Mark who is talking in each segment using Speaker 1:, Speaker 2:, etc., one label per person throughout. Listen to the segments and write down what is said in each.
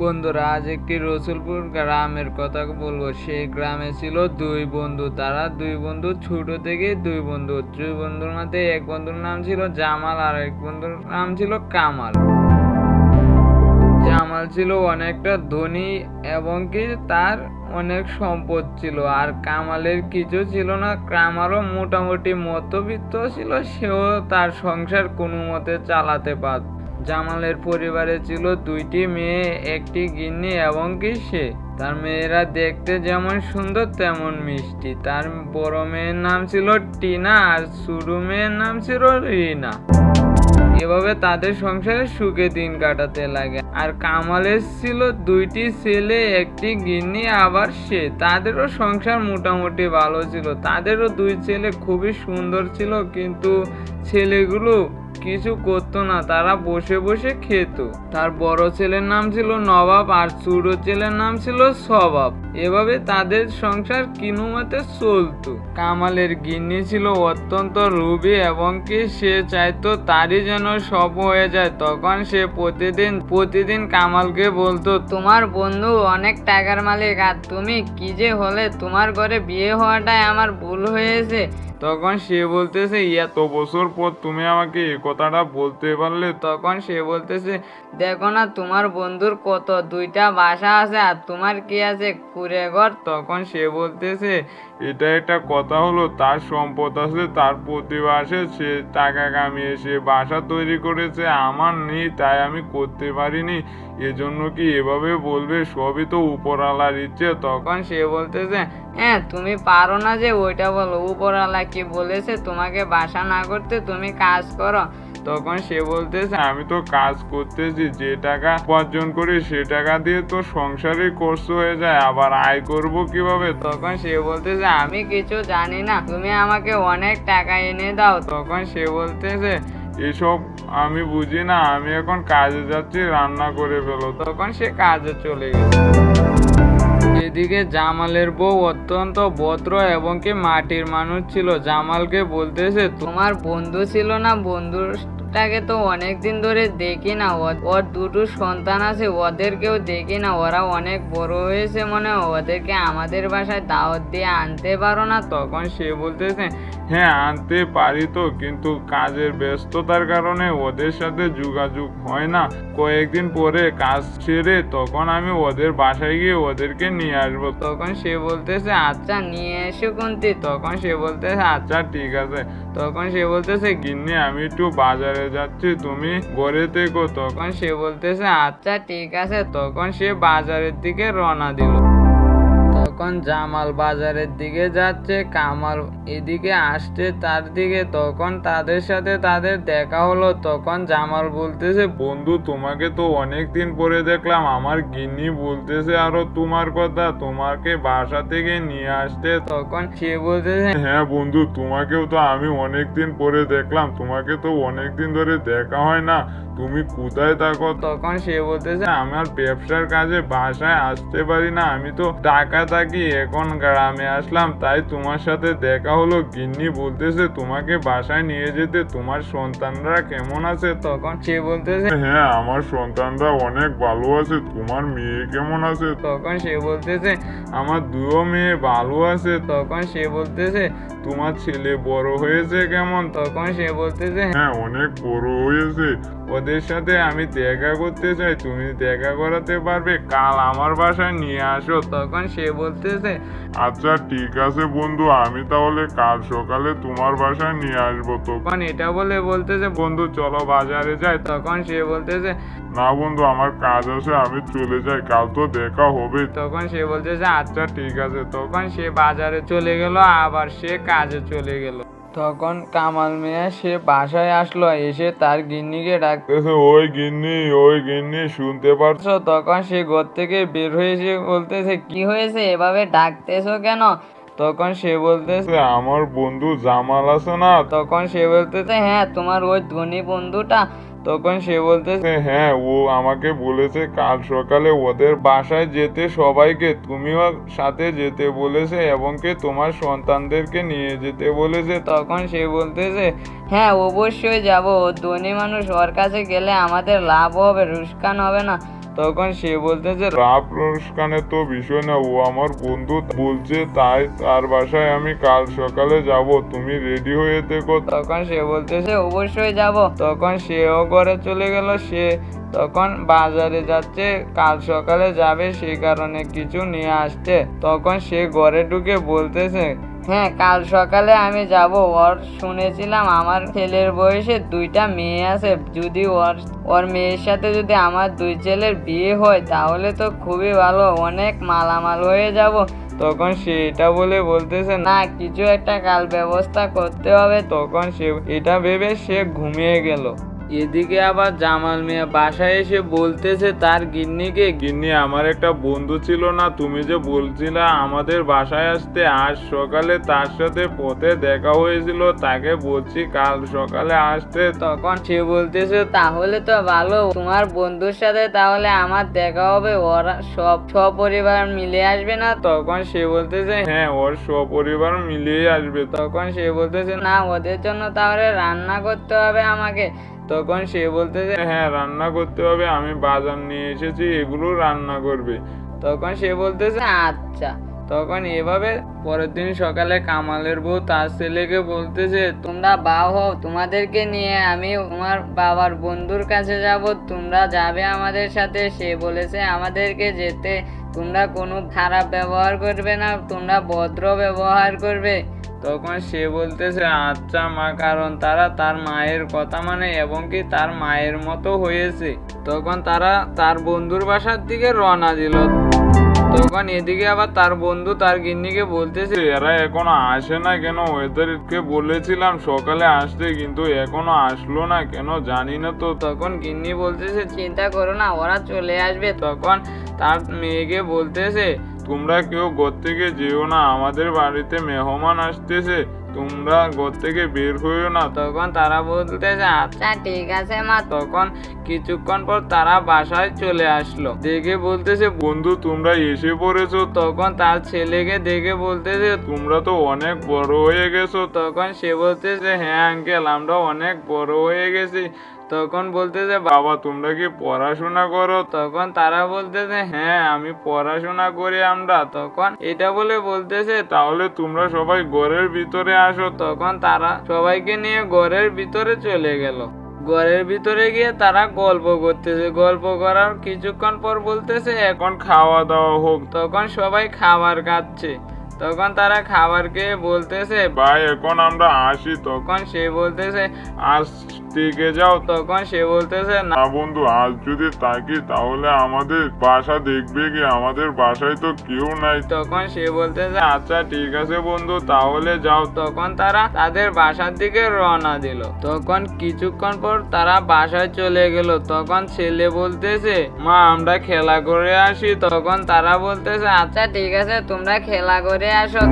Speaker 1: বন্ধুরা, আজ একটি রসুলপুর গ্রামের কথা বলবো। সেই গ্রামে ছিল দুই বন্ধু। তারা দুই বন্ধু ছোট থেকে দুই বন্ধুর মধ্যে এক বন্ধুর নাম ছিল জামাল আর এক বন্ধুর নাম ছিল কামাল। জামাল ছিল অনেকটা ধনী এবং কি তার অনেক সম্পদ ছিল, আর কামালের কিছু ছিল না। কামালও মোটামুটি মধ্যবিত্ত ছিল, সেও তার সংসার কোনো মতে চালাতে পারত। জামালের পরিবারে ছিল দুইটি মেয়ে, একটি গিন্নি এবং কি তার মেয়েরা দেখতে যেমন সুন্দর তেমন মিষ্টি। তার বড় মেয়ের নাম ছিল টিনা আর ছোট মেয়ের নাম ছিল রিনা। এভাবে তাদের সংসারে সুখে দিন কাটাতে লাগে। আর কামালের ছিল দুইটি ছেলে, একটি গিন্নি আবার তাদেরও সংসার মোটামুটি ভালো ছিল। তাদেরও দুই ছেলে খুবই সুন্দর ছিল, কিন্তু ছেলেগুলো কিছু করতো না, তারা বসে বসে খেত। তার বড় ছেলের নাম ছিল নবাব আর ছোট ছেলের নাম ছিল স্বভাব। এভাবে তাদের সংসার কিনুমতে চলতো। কামালের গিন্নি ছিল অত্যন্ত লোভী এবং কি সে চাইতো তারই যেন সব হয়ে যায়। তখন সে প্রতিদিন কামালকে বলতো, তোমার বন্ধু অনেক টাকার মালিক আর তুমি কি যে হলে, তোমার ঘরে বিয়ে হওয়াটাই আমার ভুল হয়েছে। তখন সে বলতেছে, এত বছর পর তুমি আমাকে এই কথাটা বলতে পারলে? তখন সে বলতেছে, দেখো না তোমার বন্ধুর কত দুইটা বাসা আছে আর তোমার কি আছে কুড়ে ঘর। তখন সে বলতেছে, এটা একটা কথা হলো? তার সম্পদ আছে, তার প্রতিভা আছে, সে টাকা কামিয়ে সে বাসা তৈরি করেছে, আমার নেই তাই আমি করতে পারিনি, এজন্য কি এভাবে বলবে? সবই তো উপরওয়ালার ইচ্ছে। তখন সে বলতেছে, হ্যাঁ তুমি পারো না যে ওইটা বলো, উপরওয়ালা কি বলেছে তোমাকে বাসা না করতে? তুমি কাজ করো। তখন সে বলতেছে, আমি তো কাজ করতেছি, যে টাকা উপার্জন করি সে টাকা দিয়ে তো সংসারই খরচ হয়ে যায়, আবার আয় করব কিভাবে? তখন সে বলতেছে, আমি কিছু জানি না, তুমি আমাকে অনেক টাকা এনে দাও। তখন সে বলতেছে, এসব আমি বুঝি না, আমি এখন কাজে যাচ্ছি, রান্না করে ফেলো। তখন সে কাজে চলে গেল। এদিকে জামালের বউ অত্যন্ত ভদ্র এবং কি মাটির মানুষ ছিল। জামালকে বলতেছে, তোমার বন্ধু ছিল না, বন্ধুটাকে তো অনেকদিন ধরে দেখি না, ওর দুটো সন্তান আছে, ওদেরকেও দেখি না, ওরা অনেক বড় হয়েছে, মনে ওদেরকে আমাদের বাসায় দাওয়াত দিয়ে আনতে পারো না? তখন সে বলতেছে, হ্যাঁ আনতে পারি তো, কিন্তু কাজের ব্যস্ততার কারণে ওদের সাথে যোগাযোগ হয় না। কয়েকদিন পরে কাজ ছেড়ে তখন আমি ওদের বাসায় গিয়ে ওদেরকে নিয়ে আসবো। তখন সে বলতেছে, আচ্ছা নিয়ে এসো কুন্তি। তখন সে বলতেছে, আচ্ছা ঠিক আছে। তখন সে বলতেছে, গিন্নি আমি একটু বাজারে যাচ্ছি, তুমি ঘরে থেকো। তখন সে বলতেছে, আচ্ছা ঠিক আছে। তখন সে বাজারের দিকে রওনা দিল। তখন জামাল বাজারের দিকে যাচ্ছে, কামাল এদিকে আসছে তার দিকে। তখন তাদের সাথে তাদের দেখা হলো। তখন জামাল বলতেছে, বন্ধু তোমাকে তো অনেকদিন পরে দেখলাম, আমার গিন্নি বলতেছে আরো তোমার কথা, তোমাকে বাসা থেকে নিয়ে আসতে। তখন সে বলতেছে, হ্যাঁ বন্ধু তোমাকেও তো আমি অনেকদিন পরে দেখলাম, তোমাকে তো অনেকদিন ধরে দেখা হয় না, তুমি কোথায় থাকো? তখন সে বলতেছে, আমার ব্যবসার কাজে বাসায় আসতে পারি না, আমি তো ঢাকা থাকি, এখন গ্রামে আসলাম, তাই তোমার সাথে দেখা হলো। গিন্নি বলতেছে তোমাকে বাসায় নিয়ে যেতে, তোমার সন্তানরা কেমন আছে? তখন সে বলতেছে, হ্যাঁ আমার সন্তানরা অনেক ভালো আছে, তোমার মেয়ে কেমন আছে? তখন সে বলতেছে, আমার দুও মেয়ে ভালো আছে। তখন সে বলতেছে, তোমার ছেলে বড় হয়েছে কেমন? তখন সে বলতেছে, হ্যাঁ অনেক বড় হয়েছে, ওদের সাথে আমি দেখা করতে চাই, তুমি দেখা করাতে পারবে? কাল আমার বাসায় নিয়ে আসো। তখন সে বলতেছে, আচ্ছা ঠিক আছে বন্ধু, আমি তাহলে কাল সকালে তোমার বাসায় নিয়ে আসবো। তখন এটা বলতেছে, বন্ধু চলো বাজারে যাই। তখন সে বলতেছে, না বন্ধু আমার কাজ আছে, আমি চলে যাই, কাল তো দেখা হবে। তখন সে বলতেছে, আচ্ছা ঠিক আছে। তখন সে বাজারে চলে গেল, আবার সে কাজে চলে গেল। তখন কামাল মিয়া সে বাসায় আসলো, এসে তার গিন্নিকে ডাকতেছে, ওই গিন্নি শুনতে পারছো? তখন সে ঘর থেকে বের হয়ে এসে বলতেছে, কি হয়েছে, এভাবে ডাকতেছো কেন? তখন সে বলতেছে, আমার বন্ধু জামাল আছে না? তখন সে বলতেছে, হ্যাঁ তোমার ওই ধনী বন্ধুটা? তখন সে বলতেছে, হ্যাঁ ও আমাকে বলেছে কাল সকালে ওদের বাসায় যেতে সবাইকে, তুমিও সাথে যেতে বলেছে এবং কি তোমার সন্তানদেরকে নিয়ে যেতে বলেছে। তখন সে বলতেছে, হ্যাঁ অবশ্যই যাব, ও ধনী মানুষ, ওর কাছে গেলে আমাদের লাভ হবে, রুস্কান হবে না। তখন সে বলতেছে,
Speaker 2: রাফ রোশকানের তো বিষয় না, ও আমার বন্ধু বলছে, তাই তার বাসায় আমি কাল সকালে যাব, তুমি রেডি হয়ে থেকো।
Speaker 1: তখন সে বলতেছে অবশ্যই যাব। তখন সেও ঘরে চলে গেল। সে তখন বাজারে যাচ্ছে, কাল সকালে যাবে, সেই কারণে কিছু নিয়ে আসতে। তখন সে ঘরে ঢুকে বলতেছে, হ্যাঁ কাল সকালে আমি যাব। ওর শুনেছিলাম আমার ছেলের বয়সে 2টা মেয়ে আছে, যদি ওর মেয়ের সাথে যদি আমার 2 ছেলের বিয়ে হয় তাহলে তো খুবই ভালো, অনেক মালামাল হয়ে যাব। তখন সে এটা বলে বলতেছে, না কিছু একটা কাল ব্যবস্থা করতে হবে। তখন সে এটা ভেবে সে ঘুমিয়ে গেল। এদিকে আবার জামাল মিয়া বাসায় এসে বলতেছে তার গিন্নিকে,
Speaker 2: গিন্নি, আমার একটা বন্ধু ছিল না, তুমি যে বলছিলে আমাদের বাসায় আসতে, আজ সকালে তার সাথে পথে দেখা হয়েছিল, তাকে বলছি কাল সকালে আসতে।
Speaker 1: তখন সে বলতেছে তাহলে তো ভালো, তোমার বন্ধুর সাথে তাহলে আমার দেখা হবে, ওরা সব সপরিবার মিলে আসবে না? তখন সে বলতেছে,
Speaker 2: হ্যাঁ, ওর সপরিবার মিলিয়ে আসবে।
Speaker 1: তখন সে বলতেছে, না ওদের জন্য তাহলে রান্না করতে হবে আমাকে। তখন সে বলতেছে,
Speaker 2: হ্যাঁ রান্না করতে হবে, আমি বাজার নিয়ে এসেছি, এগুলো রান্না করবে।
Speaker 1: তখন সে বলতেছে আচ্ছা। তখন এভাবে পরের দিন সকালে কামালের বউ তার ছেলেকে বলতেছে, তোমরা বাও হও, তোমাদেরকে নিয়ে আমি তোমার বাবার বন্ধুর কাছে যাব, তোমরা যাবে আমাদের সাথে। সে বলেছে আমাদেরকে যেতে, তোমরা কোনো খারাপ ব্যবহার করবে না, তোমরা ভদ্র ব্যবহার করবে। তখন সে বলতেছে আচ্ছা মা, কারণ তারা তার মায়ের কথা মানে এবং কি তার মায়ের মতো হয়েছে। তখন তারা তার বন্ধুর বাসার দিকে রওনা দিল। তখন এদিকে আবার তার বন্ধু তার গিন্নিকে বলতেছে,
Speaker 2: এরা এখনো আসে না কেন? এদেরকে বলেছিলাম সকালে আসতে, কিন্তু এখনো আসলো না কেন জানি না তো।
Speaker 1: তখন গিন্নি বলতেছে চিন্তা করো না, ওরা চলে আসবে। তখন তার মেয়েকে বলতেছে,
Speaker 2: তোমরা কেউ ঘর থেকে যেও না, আমাদের বাড়িতে মেহমান আসতেছে, তোমরা ঘর থেকে বের হইও না।
Speaker 1: তখন তারা বলতেছে আচ্ছা ঠিক আছে মা। তখন কিছুক্ষণ পর তারা বাসায় চলে আসলো। দেখে বলতেছে,
Speaker 2: বন্ধু তোমরা এসে পড়েছো।
Speaker 1: তখন তার ছেলেকে দেখে বলতেছে,
Speaker 2: তোমরা তো অনেক বড় হয়ে গেছো।
Speaker 1: তখন সে বলতেছে, হ্যাঁ আঙ্কেল আমরা অনেক বড় হয়ে গেছি। তখন বলতেছে,
Speaker 2: বাবা তোমরা কি পড়াশোনা করো?
Speaker 1: তখন তারা বলতেছে, হ্যাঁ আমি পড়াশোনা করি আমরা। তখন এটা বলে বলতেছে,
Speaker 2: তাহলে তোমরা সবাই ঘরের ভিতরে আসো।
Speaker 1: তখন তারা সবাইকে নিয়ে ঘরের ভিতরে চলে গেল। ঘরের ভিতরে গিয়ে তারা গল্প করতেছে। গল্প করার কিছুক্ষণ পর বলতেছে,
Speaker 2: এখন খাওয়া দাওয়া হোক।
Speaker 1: তখন সবাই খাবার খাচ্ছে। তখন তারা খাবার খেয়ে বলতেছে,
Speaker 2: ভাই এখন আমরা আসি।
Speaker 1: তখন সে বলতেছে,
Speaker 2: আজ থেকে যাও।
Speaker 1: তখন সে বলতেছে,
Speaker 2: না বন্ধু, আজ যদি থাকি তাহলে আমাদের বাসা দেখবে কি? আমাদের বাসায় তো কেউ নাই।
Speaker 1: তখন সে বলতেছে, আচ্ছা ঠিক আছে বন্ধু তাহলে যাও। তখন তারা তাদের বাসার দিকে রওনা দিল। তখন কিছুক্ষণ পর তারা বাসায় চলে গেল। তখন ছেলে বলতেছে, মা আমরা খেলা করে আসি। তখন তারা বলতেছে, আচ্ছা ঠিক আছে তোমরা খেলা করে আসো।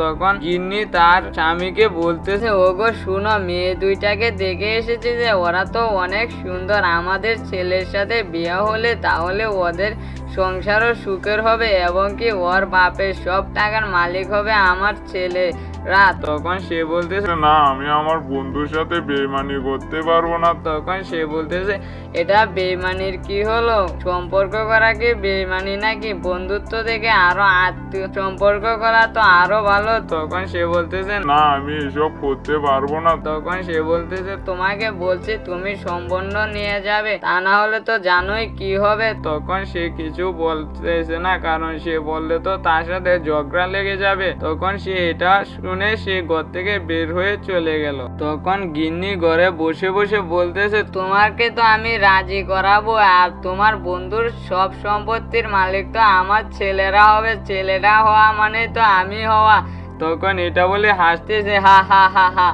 Speaker 1: তখন গিন্নি তার স্বামীকে বলতেছে, ওগো শুনো, মেয়ে দুইটাকে দেখে এসেছে যে ওরা তো অনেক সুন্দর, আমাদের ছেলের সাথে বিয়ে হলে তাহলে ওদের সংসারও সুখের হবে এবং কি ওর বাপের সব টাকার মালিক হবে আমার ছেলেরা। তখন সে বলতেছে,
Speaker 2: না আমি আমার বন্ধুর সাথে বেইমানি করতে পারবো না।
Speaker 1: তখন সে বলতেছে, এটা বেইমানির কি হলো? সম্পর্ক করা কি বেইমানি নাকি? বন্ধুত্ব থেকে আরো আত্মীয় সম্পর্ক করা তো আরো ভালো। তখন সে বলতেছে,
Speaker 2: না আমি এসব করতে পারবো না।
Speaker 1: তখন সে বলতেছে, তোমাকে বলছি তুমি সম্বন্ধ নিয়ে যাবে, তা না হলে তো জানোই কি হবে। তখন সে কিছু বলতেছে না, কারণ সে বললে তো তার সাথে ঝগড়া লেগে যাবে। তখন সে এটা শুনে সে ঘর থেকে বের হয়ে চলে গেল। তখন গিন্নি ঘরে বসে বসে বলতেছে, তোমাকে তো আমি রাজি করাবো, আর তোমার বন্ধুর সব সম্পত্তির মালিক তো আমার ছেলেরা হবে, ছেলেরা হওয়া মানে তো আমি হওয়া। তখন এটা বলে হাসতেছে, হা হা হা হা।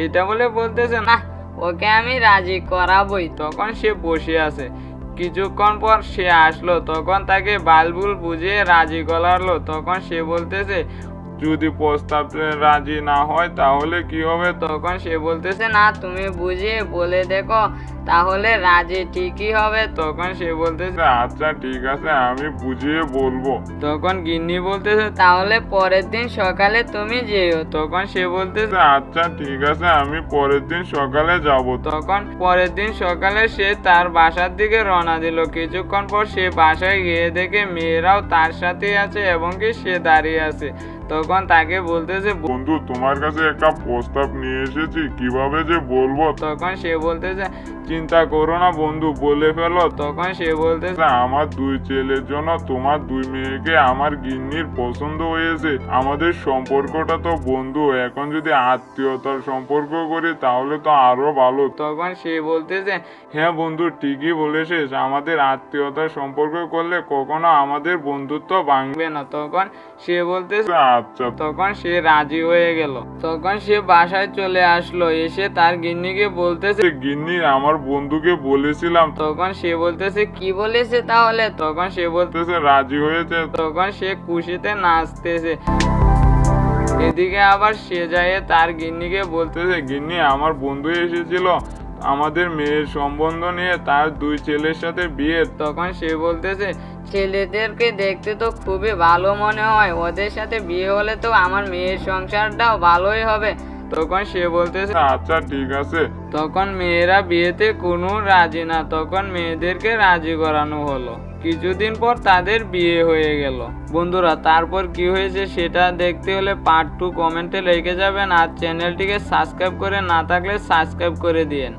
Speaker 1: এটা বলে বলতেছে, না ওকে আমি রাজি করাবই। তখন সে বসে আছে। কিছুক্ষণ পর সে আসলো। তখন তাকে বালবুল বুঝিয়ে রাজি করালো। তখন সে বলতেছে,
Speaker 2: যদি প্রস্তাবে রাজি না হয় তাহলে কি হবে?
Speaker 1: তখন সে বলতেছে, না তুমি বুঝিয়ে বলে দেখো, তাহলে রাজি ঠিকই হবে। তখন সে বলতেছে,
Speaker 2: আচ্ছা ঠিক আছে, আমি বুঝিয়ে বলবো।
Speaker 1: তখন গিন্নি বলতেছে, তাহলে পরের দিন সকালে তুমি যেও। তখন সে বলতেছে,
Speaker 2: আচ্ছা ঠিক আছে, আমি পরের দিন সকালে যাব।
Speaker 1: তখন পরের দিন সকালে সে তার বাসার দিকে রওনা দিল। কিছুক্ষণ পর সে বাসায় গিয়ে দেখে মেয়েরাও তার সাথেই আছে এবং কি সে দাঁড়িয়ে আছে। তখন তাকে বলতেছে,
Speaker 2: বন্ধু, তোমার কাছে একটা প্রস্তাব নিয়ে এসেছি, কিভাবে যে বলবো।
Speaker 1: তখন সে বলতেছে,
Speaker 2: চিন্তা করো না বন্ধু, বলে ফেলো।
Speaker 1: তখন সে বলতেছে,
Speaker 2: আমার 2 ছেলের জন্য তোমার 2 মেয়েকে আমার গিন্নির পছন্দ হয়েছে। আমাদের সম্পর্কটা তো বন্ধু, এখন যদি আত্মীয়তার সম্পর্ক করি তাহলে তো আরো ভালো।
Speaker 1: তখন সে বলতেছে,
Speaker 2: হ্যাঁ বন্ধু, ঠিকই বলেছিস, আমাদের আত্মীয়তার সম্পর্ক করলে কখনো আমাদের বন্ধুত্ব ভাঙবে
Speaker 1: না। তখন সে বলতেছে,
Speaker 2: আচ্ছা।
Speaker 1: তখন সে রাজি হয়ে গেল। তখন সে বাসায় চলে আসলো, এসে তার গিন্নিকে বলতেছে,
Speaker 2: গিন্নি, আমার বন্ধুকে বলেছিলাম।
Speaker 1: তখন সে বলতেছে, কি বলেছে তাহলে? তখন সে বলতেছে,
Speaker 2: রাজি হয়েছে।
Speaker 1: তখন সে খুশিতে নাচতেছে। এদিকে আবার সে যায় তার গিন্নিকে বলতেছে,
Speaker 2: গিন্নি, আমার বন্ধু এসেছিল আমাদের মেয়ের সম্বন্ধ নিয়ে, তার 2 ছেলের সাথে বিয়ে।
Speaker 1: তখন সে বলতেছে, ছেলেদেরকে দেখতে তো খুবই ভালো মনে হয়, ওদের সাথে বিয়ে হলে তো আমার মেয়ের সংসারটাও ভালোই হবে। তখন সে বলতেছে,
Speaker 2: আচ্ছা ঠিক আছে।
Speaker 1: তখন মেয়েরা বিয়েতে কোনো রাজি না। তখন মেয়েদেরকে রাজি করানো হলো। কিছুদিন পর তাদের বিয়ে হয়ে গেল। বন্ধুরা, তারপর কি হয়েছে সেটা দেখতে হলে পার্ট 2 কমেন্টে লিখে যাবেন, আর চ্যানেলটিকে সাবস্ক্রাইব করে না থাকলে সাবস্ক্রাইব করে দিয়েন।